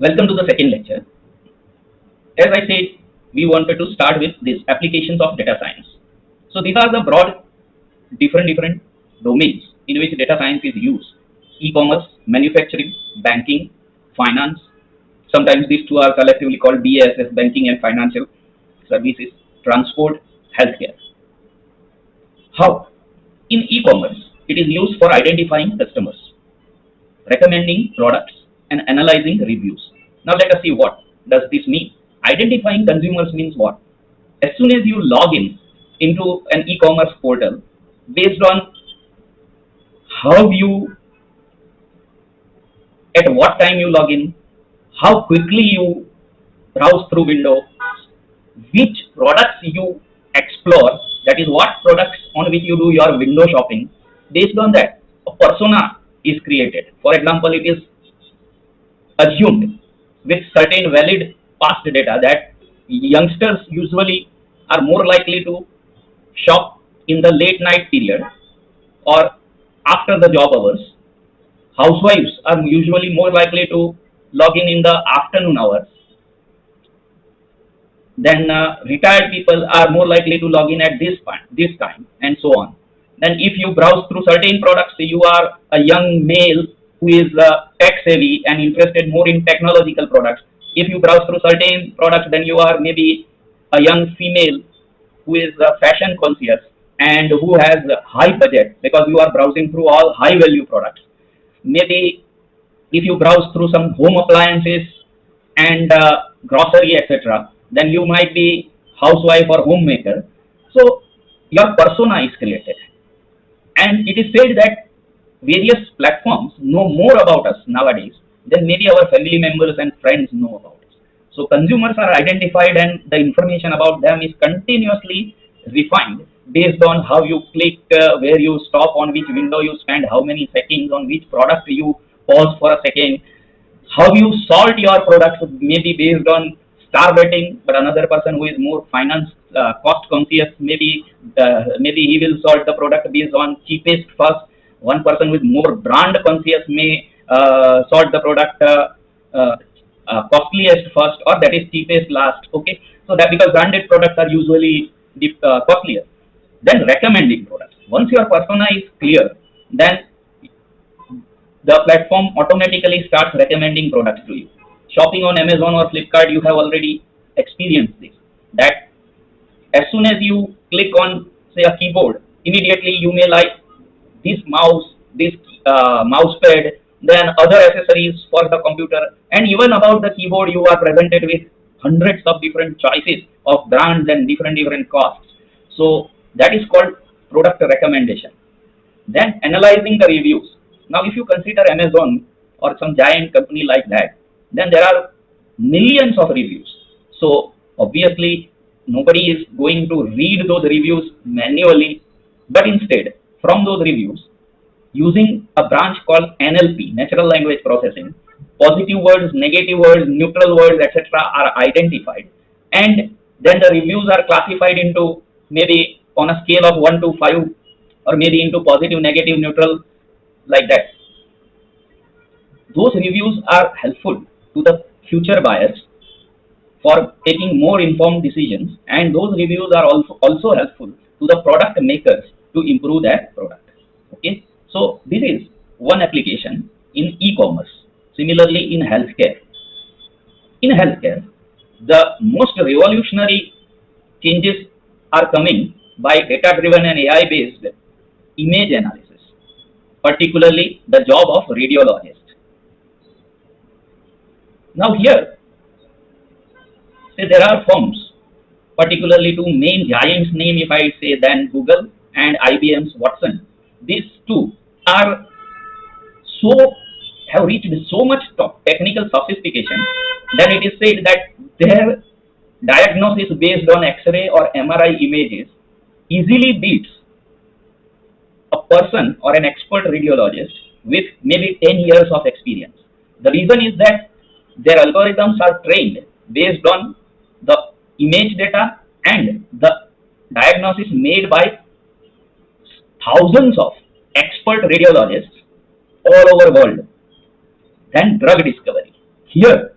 Welcome to the second lecture. As I said, we wanted to start with these applications of data science. So these are the broad different domains in which data science is used. E-commerce, manufacturing, banking, finance. Sometimes these two are collectively called BASS, banking and financial services, transport, healthcare. How? In e-commerce, it is used for identifying customers, recommending products, and analyzing reviews. Now let us see what does this mean. Identifying consumers means what? As soon as you log in into an e-commerce portal, based on how you, at what time you log in, how quickly you browse through window, which products you explore, that is what products on which you do your window shopping, based on that, a persona is created. For example, it is assumed with certain valid past data that youngsters usually are more likely to shop in the late night period or after the job hours. Housewives are usually more likely to log in the afternoon hours. Then retired people are more likely to log in at this time, and so on. Then if you browse through certain products, you are a young male who is tech savvy and interested more in technological products. If you browse through certain products, then you are maybe a young female who is fashion conscious and who has a high budget because you are browsing through all high value products. Maybe if you browse through some home appliances and grocery, etc., then you might be housewife or homemaker. So your persona is created, and it is said that various platforms know more about us nowadays than maybe our family members and friends know about us. So consumers are identified, and the information about them is continuously refined based on how you click, where you stop, on which window you spend how many seconds, on which product you pause for a second, how you sort your products maybe based on star rating. But another person who is more finance cost conscious, maybe he will sort the product based on cheapest first. One person with more brand conscious may sort the product costliest first, or that is cheapest last. Okay, so that because branded products are usually costlier. Then recommending products. Once your persona is clear, then the platform automatically starts recommending products to you. Shopping on Amazon or Flipkart, you have already experienced this. That as soon as you click on, say, a keyboard, immediately you may like this mouse, this mouse pad, then other accessories for the computer, and even about the keyboard, you are presented with hundreds of different choices of brands and different costs. So that is called product recommendation. Then analyzing the reviews. Now, if you consider Amazon or some giant company like that, then there are millions of reviews. So obviously, nobody is going to read those reviews manually, but instead, from those reviews, using a branch called NLP, natural language processing, positive words, negative words, neutral words, etc., are identified, and then the reviews are classified into maybe on a scale of 1 to 5, or maybe into positive, negative, neutral, like that. Those reviews are helpful to the future buyers for taking more informed decisions, and those reviews are also helpful to the product makers to improve their product. Okay, so this is one application in e-commerce. Similarly, in healthcare. In healthcare, the most revolutionary changes are coming by data-driven and AI-based image analysis, particularly the job of radiologist. Now here, say there are firms, particularly two main giants name, if I say, then Google and IBM's Watson. These two are have reached so much technical sophistication that it is said that their diagnosis based on X-ray or MRI images easily beats a person or an expert radiologist with maybe 10 years of experience. The reason is that their algorithms are trained based on the image data and the diagnosis made by thousands of expert radiologists all over world. Then drug discovery. Here,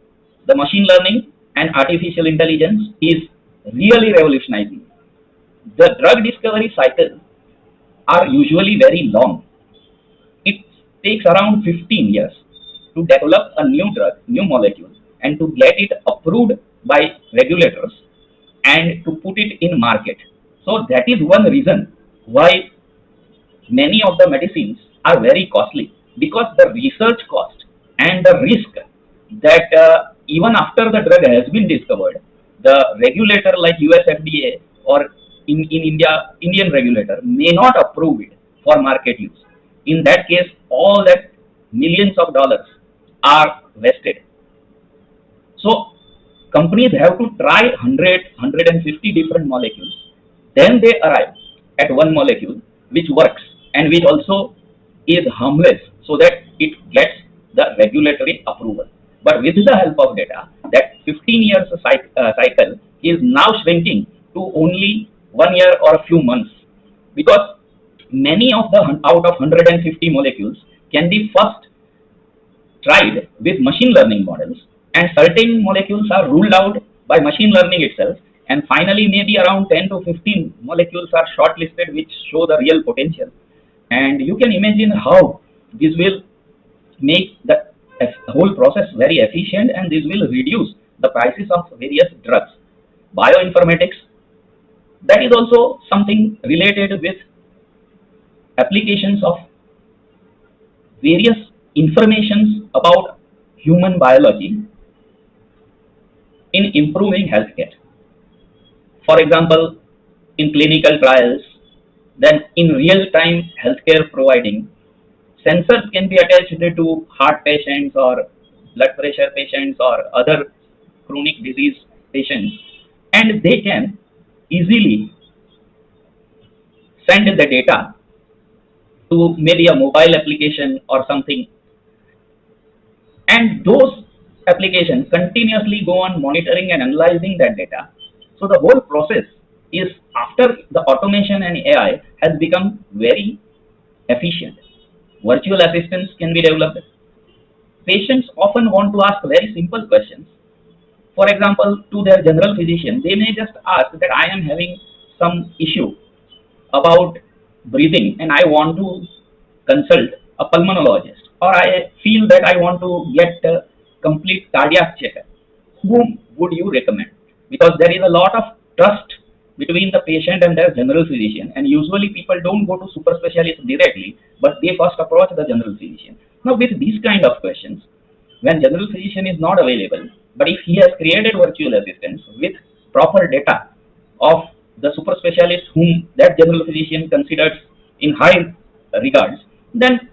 the machine learning and artificial intelligence is really revolutionizing. The drug discovery cycles are usually very long. It takes around 15 years to develop a new drug, new molecule, and to get it approved by regulators and to put it in market. So that is one reason why many of the medicines are very costly, because the research cost and the risk that even after the drug has been discovered, the regulator like US FDA or in India, Indian regulator may not approve it for market use. In that case, all that millions of dollars are wasted. So companies have to try 100, 150 different molecules. Then they arrive at one molecule which works and which also is harmless so that it gets the regulatory approval. But with the help of data, that 15 years cycle is now shrinking to only 1 year or a few months, because many of the out of 150 molecules can be first tried with machine learning models, and certain molecules are ruled out by machine learning itself, and finally maybe around 10 to 15 molecules are shortlisted which show the real potential. And you can imagine how this will make the whole process very efficient, and this will reduce the prices of various drugs. Bioinformatics, that is also something related with applications of various informations about human biology in improving healthcare. For example, in clinical trials, then in real-time healthcare providing, sensors can be attached to heart patients or blood pressure patients or other chronic disease patients, and they can easily send the data to maybe a mobile application or something, and those applications continuously go on monitoring and analyzing that data. So the whole process is, after the automation and AI has become very efficient. Virtual assistants can be developed. Patients often want to ask very simple questions. For example, to their general physician, they may just ask that I am having some issue about breathing and I want to consult a pulmonologist, or I feel that I want to get a complete cardiac checkup. Whom would you recommend? Because there is a lot of trust between the patient and their general physician, and usually people don't go to super specialists directly, but they first approach the general physician. Now with these kind of questions, when general physician is not available, but if he has created virtual assistants with proper data of the super specialist whom that general physician considers in high regards, then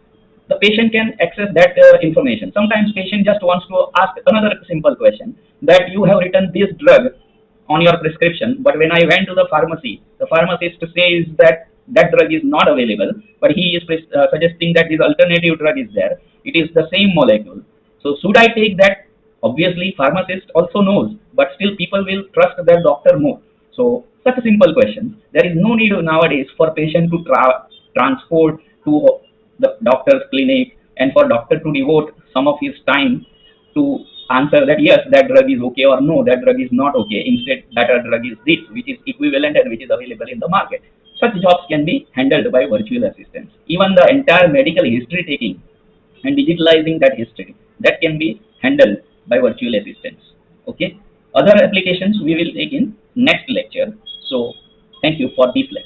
the patient can access that information. Sometimes patient just wants to ask another simple question, that you have written this drug on your prescription, but when I went to the pharmacy, the pharmacist says that that drug is not available, but he is suggesting that this alternative drug is there. It is the same molecule. So should I take that? Obviously, pharmacist also knows, but still people will trust their doctor more. So such a simple question. There is no need nowadays for patient to transport to the doctor's clinic and for doctor to devote some of his time to answer that yes, that drug is okay, or no, that drug is not okay. Instead, that drug is this, which is equivalent and which is available in the market. Such jobs can be handled by virtual assistants. Even the entire medical history taking and digitalizing that history, that can be handled by virtual assistants. Okay. Other applications we will take in next lecture. So thank you for this lecture.